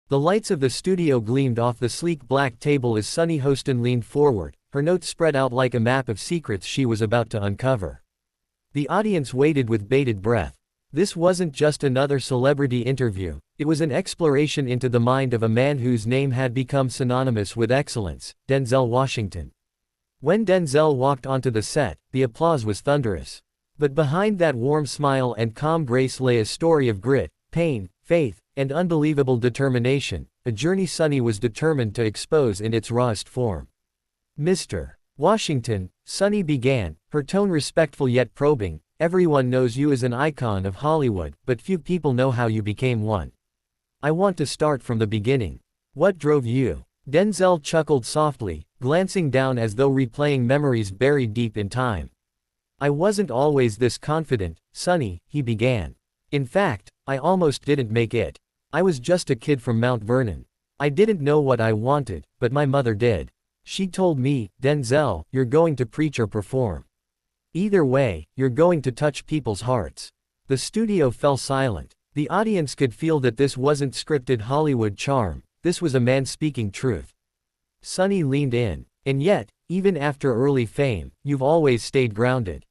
The lights of the studio gleamed off the sleek black table as Sunny Hostin leaned forward, her notes spread out like a map of secrets she was about to uncover. The audience waited with bated breath. This wasn't just another celebrity interview, it was an exploration into the mind of a man whose name had become synonymous with excellence, Denzel Washington. When Denzel walked onto the set, the applause was thunderous. But behind that warm smile and calm grace lay a story of grit, pain, faith, and unbelievable determination, a journey Sunny was determined to expose in its rawest form. Mr. Washington, Sunny began, her tone respectful yet probing, everyone knows you as an icon of Hollywood, but few people know how you became one. I want to start from the beginning. What drove you? Denzel chuckled softly, glancing down as though replaying memories buried deep in time. I wasn't always this confident, Sunny, he began. In fact, I almost didn't make it. I was just a kid from Mount Vernon. I didn't know what I wanted, but my mother did. She told me, Denzel, you're going to preach or perform. Either way, you're going to touch people's hearts. The studio fell silent. The audience could feel that this wasn't scripted Hollywood charm, this was a man speaking truth. Sunny leaned in. And yet, even after early fame, you've always stayed grounded.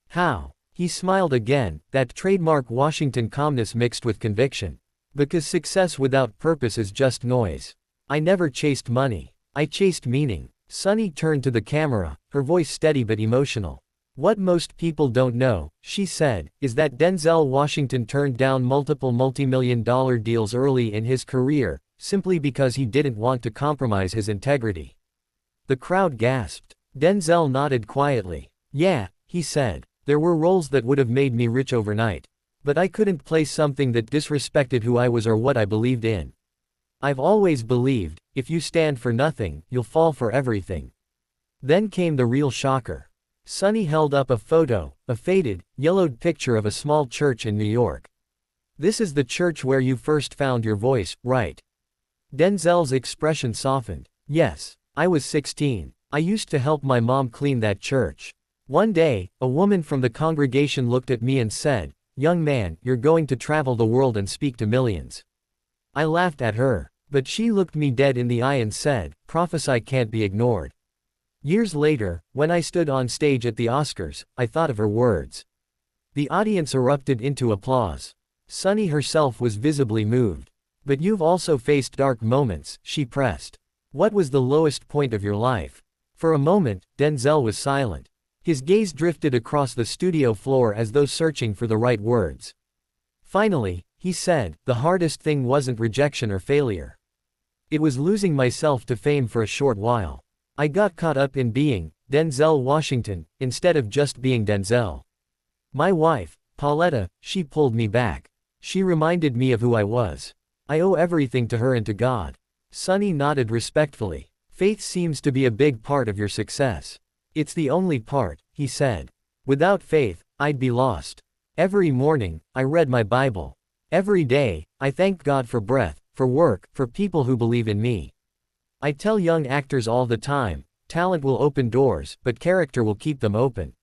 How? He smiled again, that trademark Washington calmness mixed with conviction. Because success without purpose is just noise. I never chased money. I chased meaning. Sunny turned to the camera, her voice steady but emotional. What most people don't know, she said, is that Denzel Washington turned down multiple multi-million-dollar deals early in his career, simply because he didn't want to compromise his integrity. The crowd gasped. Denzel nodded quietly. Yeah, he said. There were roles that would have made me rich overnight. But I couldn't play something that disrespected who I was or what I believed in. I've always believed, if you stand for nothing, you'll fall for everything. Then came the real shocker. Sunny held up a photo, a faded, yellowed picture of a small church in New York. This is the church where you first found your voice, right? Denzel's expression softened. Yes. I was 16. I used to help my mom clean that church. One day, a woman from the congregation looked at me and said, "Young man, you're going to travel the world and speak to millions." I laughed at her, but she looked me dead in the eye and said, "Prophesy can't be ignored." Years later, when I stood on stage at the Oscars, I thought of her words. The audience erupted into applause. Sunny herself was visibly moved. But you've also faced dark moments, she pressed. What was the lowest point of your life? For a moment, Denzel was silent. His gaze drifted across the studio floor as though searching for the right words. Finally, he said, the hardest thing wasn't rejection or failure. It was losing myself to fame for a short while. I got caught up in being Denzel Washington, instead of just being Denzel. My wife, Pauletta, she pulled me back. She reminded me of who I was. I owe everything to her and to God. Sunny nodded respectfully. Faith seems to be a big part of your success. It's the only part, he said. Without faith, I'd be lost. Every morning, I read my Bible. Every day, I thanked God for breath, for work, for people who believe in me. I tell young actors all the time, talent will open doors, but character will keep them open.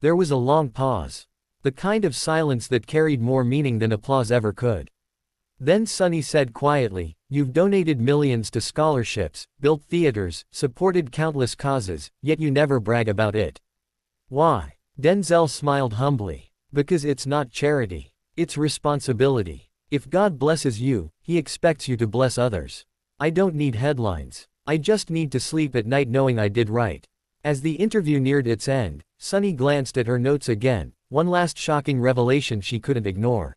There was a long pause. The kind of silence that carried more meaning than applause ever could. Then Sunny said quietly, you've donated millions to scholarships, built theaters, supported countless causes, yet you never brag about it. Why? Denzel smiled humbly. Because it's not charity. It's responsibility. If God blesses you, He expects you to bless others. I don't need headlines. I just need to sleep at night knowing I did right. As the interview neared its end, Sunny glanced at her notes again, one last shocking revelation she couldn't ignore.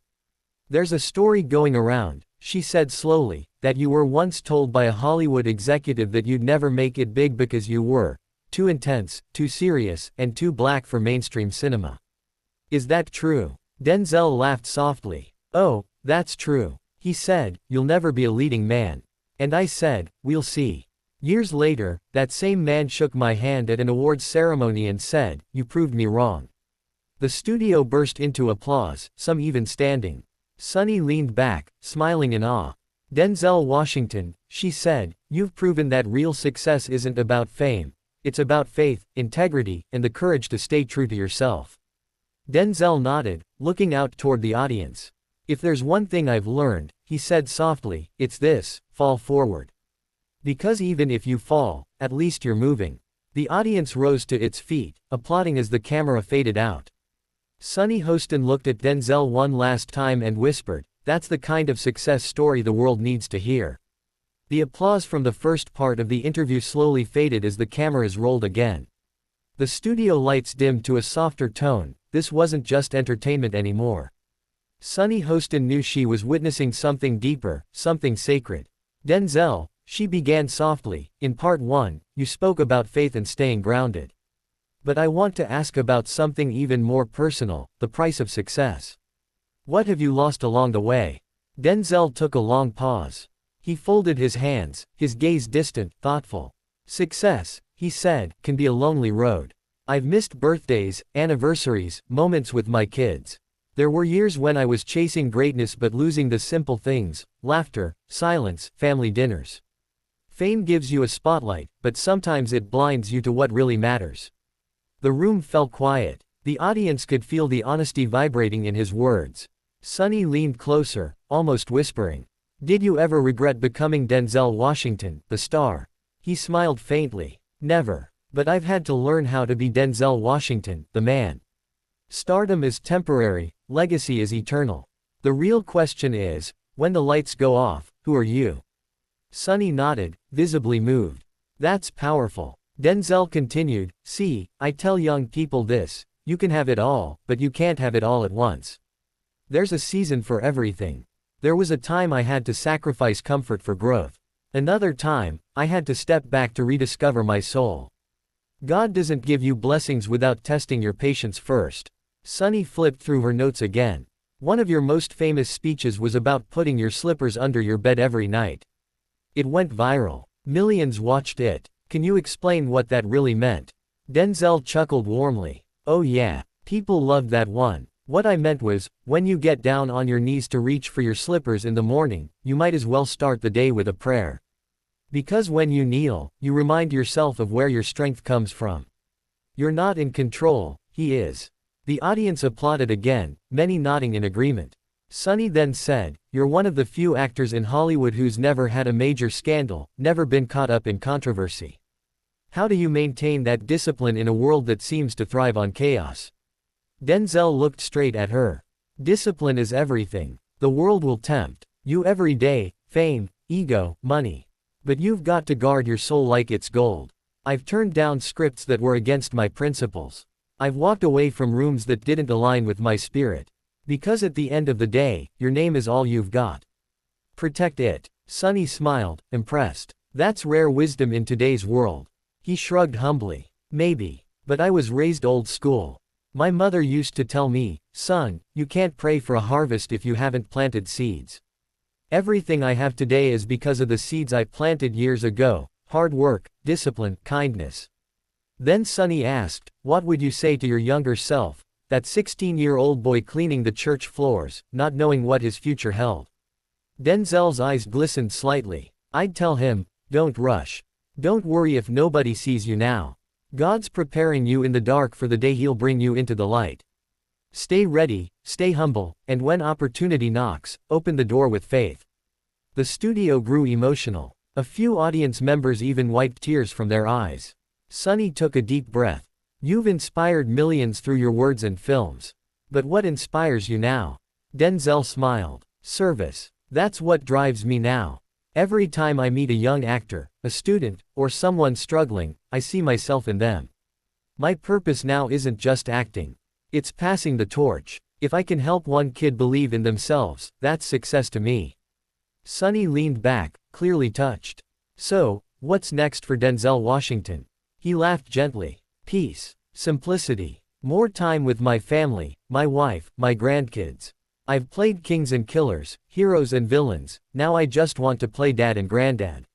There's a story going around, she said slowly, that you were once told by a Hollywood executive that you'd never make it big because you were too intense, too serious, and too black for mainstream cinema. Is that true? Denzel laughed softly. Oh, that's true. He said, you'll never be a leading man. And I said, we'll see. Years later, that same man shook my hand at an awards ceremony and said, you proved me wrong. The studio burst into applause, some even standing. Sunny leaned back, smiling in awe. Denzel Washington, she said, you've proven that real success isn't about fame. It's about faith, integrity, and the courage to stay true to yourself. Denzel nodded, looking out toward the audience. If there's one thing I've learned, he said softly, it's this: fall forward. Because even if you fall, at least you're moving. The audience rose to its feet, applauding as the camera faded out. Sunny Hostin looked at Denzel one last time and whispered, "That's the kind of success story the world needs to hear." The applause from the first part of the interview slowly faded as the cameras rolled again. The studio lights dimmed to a softer tone. This wasn't just entertainment anymore. Sunny Hostin knew she was witnessing something deeper, something sacred. "Denzel," she began softly, "in part 1, you spoke about faith and staying grounded. But I want to ask about something even more personal, the price of success. What have you lost along the way?" Denzel took a long pause. He folded his hands, his gaze distant, thoughtful. "Success," he said, "can be a lonely road. I've missed birthdays, anniversaries, moments with my kids. There were years when I was chasing greatness but losing the simple things: laughter, silence, family dinners. Fame gives you a spotlight, but sometimes it blinds you to what really matters." The room fell quiet. The audience could feel the honesty vibrating in his words. Sunny leaned closer, almost whispering, "Did you ever regret becoming Denzel Washington, the star?" He smiled faintly. "Never. But I've had to learn how to be Denzel Washington, the man. Stardom is temporary, legacy is eternal. The real question is, when the lights go off, who are you?" Sunny nodded, visibly moved. "That's powerful." Denzel continued, "See, I tell young people this: you can have it all, but you can't have it all at once. There's a season for everything. There was a time I had to sacrifice comfort for growth. Another time, I had to step back to rediscover my soul. God doesn't give you blessings without testing your patience first." Sunny flipped through her notes again. "One of your most famous speeches was about putting your slippers under your bed every night. It went viral. Millions watched it. Can you explain what that really meant?" Denzel chuckled warmly. "Oh yeah, people loved that one. What I meant was, when you get down on your knees to reach for your slippers in the morning, you might as well start the day with a prayer. Because when you kneel, you remind yourself of where your strength comes from. You're not in control, he is." The audience applauded again, many nodding in agreement. Sunny then said, "You're one of the few actors in Hollywood who's never had a major scandal, never been caught up in controversy. How do you maintain that discipline in a world that seems to thrive on chaos?" Denzel looked straight at her. "Discipline is everything. The world will tempt you every day: fame, ego, money. But you've got to guard your soul like it's gold. I've turned down scripts that were against my principles. I've walked away from rooms that didn't align with my spirit. Because at the end of the day, your name is all you've got. Protect it." Sunny smiled, impressed. "That's rare wisdom in today's world." He shrugged humbly. "Maybe. But I was raised old school. My mother used to tell me, 'Son, you can't pray for a harvest if you haven't planted seeds.' Everything I have today is because of the seeds I planted years ago: hard work, discipline, kindness." Then Sunny asked, "What would you say to your younger self, that 16-year-old boy cleaning the church floors, not knowing what his future held?" Denzel's eyes glistened slightly. "I'd tell him, don't rush. Don't worry if nobody sees you now. God's preparing you in the dark for the day He'll bring you into the light. Stay ready, stay humble, and when opportunity knocks, open the door with faith." The studio grew emotional. A few audience members even wiped tears from their eyes. Sunny took a deep breath. "You've inspired millions through your words and films. But what inspires you now?" Denzel smiled. "Service. That's what drives me now. Every time I meet a young actor, a student, or someone struggling, I see myself in them. My purpose now isn't just acting. It's passing the torch. If I can help one kid believe in themselves, that's success to me." Sunny leaned back, clearly touched. "So, what's next for Denzel Washington?" He laughed gently. "Peace. Simplicity. More time with my family, my wife, my grandkids. I've played kings and killers, heroes and villains, now I just want to play dad and granddad.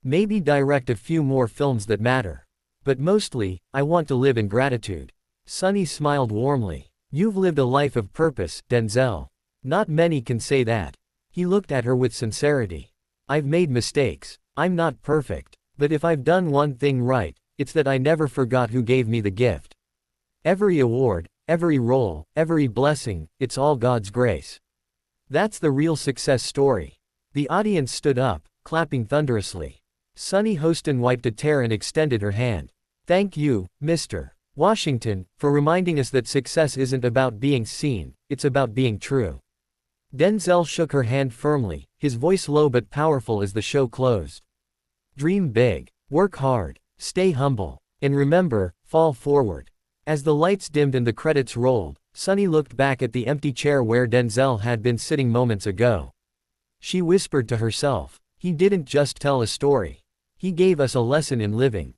Maybe direct a few more films that matter. But mostly, I want to live in gratitude." Sunny smiled warmly. "You've lived a life of purpose, Denzel. Not many can say that." He looked at her with sincerity. "I've made mistakes. I'm not perfect. But if I've done one thing right, it's that I never forgot who gave me the gift. Every award, every role, every blessing, it's all God's grace." That's the real success story. The audience stood up, clapping thunderously. Sunny Hostin wiped a tear and extended her hand. Thank you, Mr. Washington, for reminding us that success isn't about being seen, it's about being true. Denzel shook her hand firmly, his voice low but powerful as the show closed. Dream big, work hard, stay humble, and remember, fall forward. As the lights dimmed and the credits rolled, Sunny looked back at the empty chair where Denzel had been sitting moments ago. She whispered to herself, he didn't just tell a story. He gave us a lesson in living.